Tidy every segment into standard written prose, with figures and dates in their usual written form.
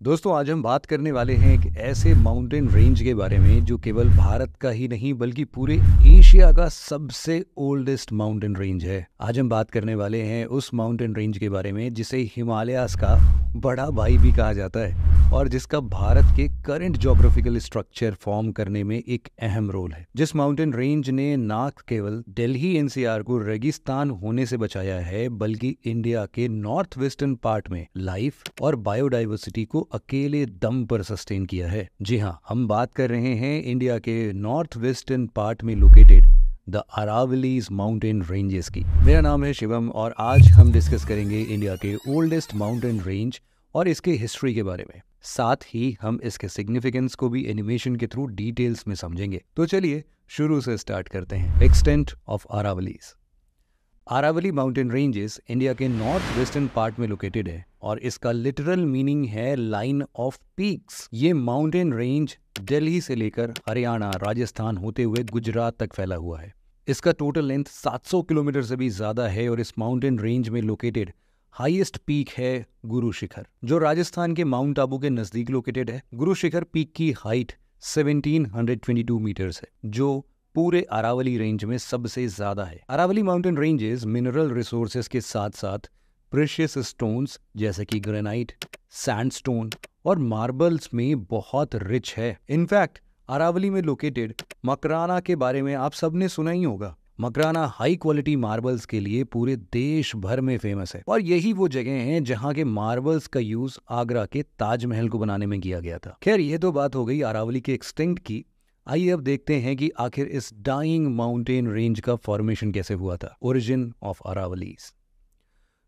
दोस्तों आज हम बात करने वाले हैं एक ऐसे माउंटेन रेंज के बारे में जो केवल भारत का ही नहीं बल्कि पूरे एशिया का सबसे ओल्डेस्ट माउंटेन रेंज है। आज हम बात करने वाले हैं उस माउंटेन रेंज के बारे में जिसे हिमालयास का बड़ा भाई भी कहा जाता है और जिसका भारत के करंट ज्योग्राफिकल स्ट्रक्चर फॉर्म करने में एक अहम रोल है। जिस माउंटेन रेंज ने ना केवल दिल्ली एनसीआर को रेगिस्तान होने से बचाया है बल्कि इंडिया के नॉर्थ वेस्टर्न पार्ट में लाइफ और बायोडाइवर्सिटी को अकेले दम पर सस्टेन किया है। जी हाँ, हम बात कर रहे हैं इंडिया के नॉर्थ वेस्टर्न पार्ट में located the Aravallis mountain ranges की। मेरा नाम है शिवम और आज हम डिस्कस करेंगे इंडिया के ओल्डेस्ट माउंटेन रेंज और इसके हिस्ट्री के बारे में। साथ ही हम इसके सिग्निफिकेंस को भी एनिमेशन के थ्रू डिटेल्स में समझेंगे। तो चलिए शुरू से स्टार्ट करते हैं। Extent of Aravallis. Aravalli mountain ranges India के नॉर्थ वेस्टर्न पार्ट में लोकेटेड है और इसका लिटरल मीनिंग है लाइन ऑफ पीक्स। ये माउंटेन रेंज दिल्ली से लेकर हरियाणा, राजस्थान होते हुए गुजरात तक फैला हुआ है। इसका टोटल लेंथ 700 किलोमीटर से भी ज्यादा है और इस माउंटेन रेंज में लोकेटेड हाईएस्ट पीक है गुरु शिखर, जो राजस्थान के माउंट आबू के नजदीक लोकेटेड है। गुरु शिखर पीक की हाइट 1722 मीटर्स है, जो पूरे अरावली रेंज में सबसे ज्यादा है। Aravalli mountain ranges mineral resources के साथ साथ प्रेशियस स्टोन्स जैसे कि ग्रेनाइट, सैंडस्टोन और मार्बल्स में बहुत रिच है। इनफैक्ट अरावली में लोकेटेड मकराना के बारे में आप सबने सुना ही होगा। मकराना हाई क्वालिटी मार्बल्स के लिए पूरे देश भर में फेमस है और यही वो जगह हैं जहां के मार्बल्स का यूज आगरा के ताजमहल को बनाने में किया गया था। खैर, ये तो बात हो गई अरावली के एक्सटिंक्ट की। आइए अब देखते हैं कि आखिर इस डाइंग माउंटेन रेंज का फॉर्मेशन कैसे हुआ था। Origin of Aravallis.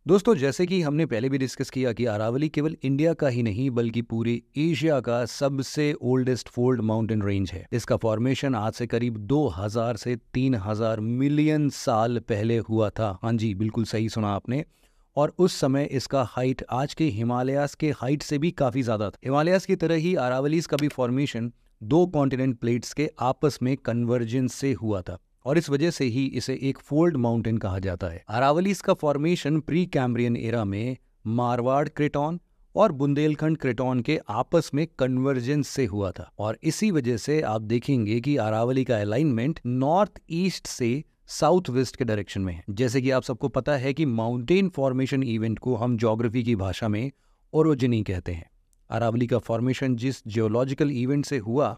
दोस्तों, जैसे कि हमने पहले भी डिस्कस किया कि अरावली केवल इंडिया का ही नहीं बल्कि पूरे एशिया का सबसे ओल्डेस्ट फोल्ड माउंटेन रेंज है। इसका फॉर्मेशन आज से करीब 2000 से 3000 मिलियन साल पहले हुआ था। हाँ जी, बिल्कुल सही सुना आपने। और उस समय इसका हाइट आज के हिमालयास के हाइट से भी काफी ज्यादा था। हिमालयास की तरह ही अरावलीज का भी फॉर्मेशन दो कॉन्टिनेंट प्लेट्स के आपस में कन्वर्जेंस से हुआ था और इस वजह से ही इसे एक फोल्ड माउंटेन कहा जाता है। अरावलीज का फॉर्मेशन प्री कैम्ब्रियन एरा में मारवाड़ क्रेटॉन और बुंदेलखंड क्रेटॉन के आपस में कन्वर्जेंस से हुआ था और इसी वजह से आप देखेंगे कि अरावली का अलाइनमेंट नॉर्थ ईस्ट से साउथ वेस्ट के डायरेक्शन में है। जैसे कि आप सबको पता है कि माउंटेन फॉर्मेशन इवेंट को हम ज्योग्राफी की भाषा में ओरोजिनी कहते हैं। अरावली का फॉर्मेशन जिस जियोलॉजिकल इवेंट से हुआ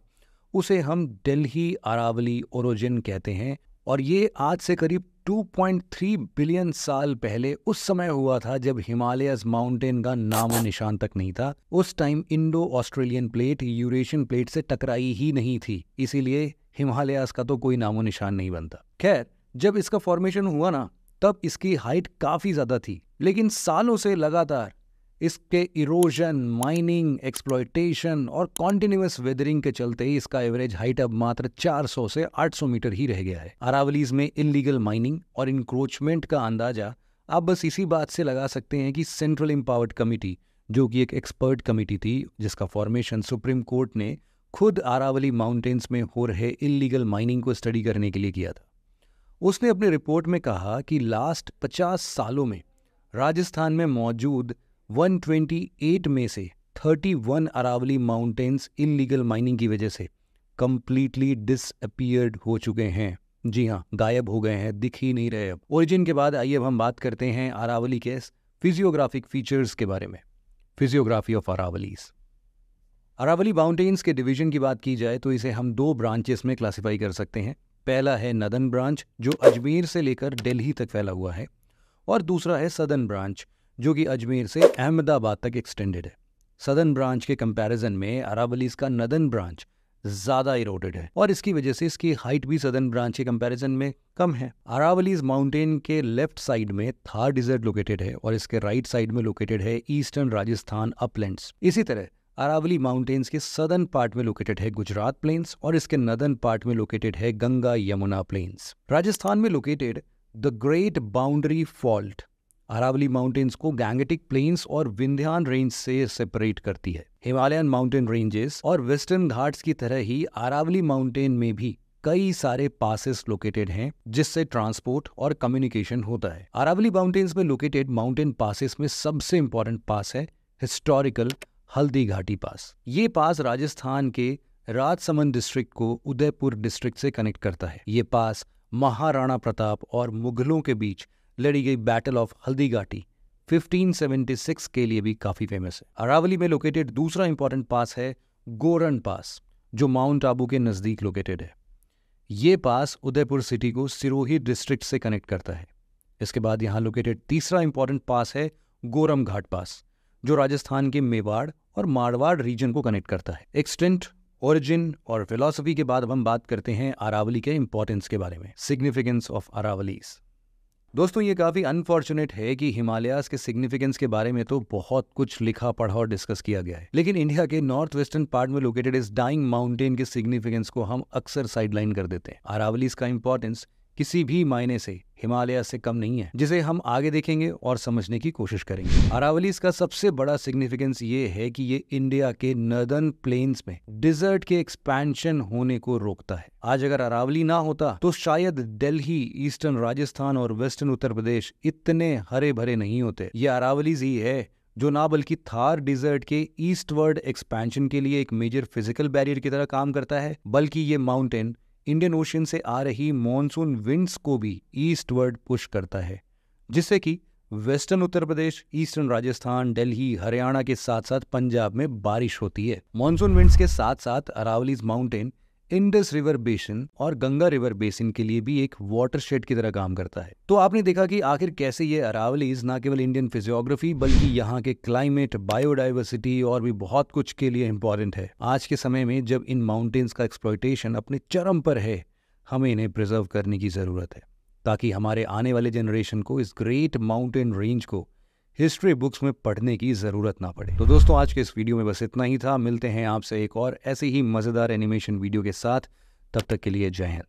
उसे हम दिल्ली अरावली ओरोजिन कहते हैं और ये आज से करीब 2.3 बिलियन साल पहले उस समय हुआ था जब हिमालयस माउंटेन का नामो निशान तक नहीं था। उस time Indo Australian plate Eurasian plate से टकराई ही नहीं थी, इसीलिए हिमालयस का तो कोई नामो निशान नहीं बनता। खैर, जब इसका फॉर्मेशन हुआ ना तब इसकी हाइट काफी ज्यादा थी, लेकिन सालों से लगातार इसके इरोजन, माइनिंग, एक्सप्लॉयटेशन और कॉन्टिन्यूअस वेदरिंग के चलते इसका एवरेज हाइट अब मात्र 400 से 800 मीटर ही रह गया है। अरावलीज में इलीगल माइनिंग और इंक्रोचमेंट का अंदाजा आप बस इसी बात से लगा सकते हैं कि सेंट्रल एम्पावर्ड कमिटी, जो कि एक एक्सपर्ट कमिटी थी जिसका फॉर्मेशन सुप्रीम कोर्ट ने खुद अरावली माउंटेन्स में हो रहे इलीगल माइनिंग को स्टडी करने के लिए किया था, उसने अपनी रिपोर्ट में कहा कि लास्ट 50 सालों में राजस्थान में मौजूद 128 में से 31 अरावली माउंटेन्स इलीगल माइनिंग की वजह से कंप्लीटली डिसअपीयर्ड हो चुके हैं। जी हाँ, गायब हो गए हैं, दिख ही नहीं रहे अब। ओरिजिन के बाद आइए अब हम बात करते हैं अरावली के फिजियोग्राफिक फीचर्स के बारे में। Physiography of Aravallis. Aravalli mountains के डिवीजन की बात की जाए तो इसे हम दो ब्रांचेस में क्लासिफाई कर सकते हैं। पहला है नदन ब्रांच, जो अजमेर से लेकर दिल्ली तक फैला हुआ है, और दूसरा है सदर्न ब्रांच, जो कि अजमेर से अहमदाबाद तक एक्सटेंडेड है। सदर्न ब्रांच के कंपैरिजन में अरावलीज का नदर्न ब्रांच ज्यादा इरोडेड है और इसकी वजह से इसकी हाइट भी सदर्न ब्रांच के कंपैरिजन में कम है। अरावलीज माउंटेन के लेफ्ट साइड में थार डिजर्ट लोकेटेड है और इसके राइट साइड में लोकेटेड है ईस्टर्न राजस्थान अपलैंड्स। इसी तरह अरावली माउंटेन्स के सदर्न पार्ट में लोकेटेड है गुजरात प्लेन्स और इसके नदर्न पार्ट में लोकेटेड है गंगा यमुना प्लेन्स। राजस्थान में located the great boundary fault Aravalli mountains को गैंगेटिक प्लेन्स और विंध्यान रेंज से सेपरेट करती है। हिमालयन माउंटेन रेंजेस और वेस्टर्न घाट्स की तरह ही अरावली माउंटेन में भी कई सारे पासेस लोकेटेड हैं जिससे ट्रांसपोर्ट और कम्युनिकेशन होता है। अरावली माउंटेन्स में लोकेटेड माउंटेन पासेस में सबसे इंपॉर्टेंट पास है हिस्टोरिकल हल्दी घाटी पास। ये पास राजस्थान के राजसमंद डिस्ट्रिक्ट को उदयपुर डिस्ट्रिक्ट से कनेक्ट करता है। ये पास महाराणा प्रताप और मुगलों के बीच लड़ी गई बैटल ऑफ हल्दी घाटी 1576 के लिए भी काफी फेमस है। अरावली में लोकेटेड दूसरा इंपॉर्टेंट पास है गोरन पास, जो माउंट आबू के नजदीक लोकेटेड है। ये पास उदयपुर सिटी को सिरोही डिस्ट्रिक्ट से कनेक्ट करता है। इसके बाद यहाँ लोकेटेड तीसरा इंपॉर्टेंट पास है गोरम घाट पास, जो राजस्थान के मेवाड़ और मारवाड़ रीजन को कनेक्ट करता है। एक्सटेंट, ओरिजिन और फिलॉसफी के बाद अब हम बात करते हैं अरावली के इंपॉर्टेंस के बारे में, सिग्निफिकेंस ऑफ अरावलीज। दोस्तों, ये काफी अनफॉर्चुनेट है कि हिमालयाज के सिग्निफिकेंस के बारे में तो बहुत कुछ लिखा पढ़ा और डिस्कस किया गया है, लेकिन इंडिया के नॉर्थ वेस्टर्न पार्ट में लोकेटेड इस डाइंग माउंटेन के सिग्निफिकेंस को हम अक्सर साइडलाइन कर देते हैं। अरावलीज का इंपॉर्टेंस किसी भी मायने से हिमालय से कम नहीं है, जिसे हम आगे देखेंगे और समझने की कोशिश करेंगे। अरावलीज का सबसे बड़ा सिग्निफिकेंस ये है कि ये इंडिया के नर्दर्न प्लेन्स में डिजर्ट के एक्सपेंशन होने को रोकता है। आज अगर अरावली ना होता तो शायद दिल्ली, ईस्टर्न राजस्थान और वेस्टर्न उत्तर प्रदेश इतने हरे भरे नहीं होते। ये अरावलीज ही है जो ना बल्कि थार डिजर्ट के ईस्टवर्ड एक्सपेंशन के लिए एक मेजर फिजिकल बैरियर की तरह काम करता है, बल्कि ये माउंटेन इंडियन ओशन से आ रही मॉनसून विंड्स को भी ईस्टवर्ड पुश करता है, जिससे कि वेस्टर्न उत्तर प्रदेश, ईस्टर्न राजस्थान, दिल्ली, हरियाणा के साथ साथ पंजाब में बारिश होती है। मॉनसून विंड्स के साथ साथ Aravallis mountain Indus river basin और गंगा रिवर बेसिन के लिए भी एक वाटरशेड की तरह काम करता है। तो आपने देखा कि आखिर कैसे ये अरावलीज न केवल इंडियन फिजियोग्राफी बल्कि यहाँ के क्लाइमेट, बायोडाइवर्सिटी और भी बहुत कुछ के लिए इंपॉर्टेंट है। आज के समय में जब इन माउंटेन्स का एक्सप्लॉयटेशन अपने चरम पर है, हमें इन्हें प्रिजर्व करने की जरूरत है, ताकि हमारे आने वाले जनरेशन को इस ग्रेट माउंटेन रेंज को हिस्ट्री बुक्स में पढ़ने की जरूरत ना पड़े। तो दोस्तों, आज के इस वीडियो में बस इतना ही था। मिलते हैं आपसे एक और ऐसे ही मजेदार एनिमेशन वीडियो के साथ। तब तक के लिए जय हिंद।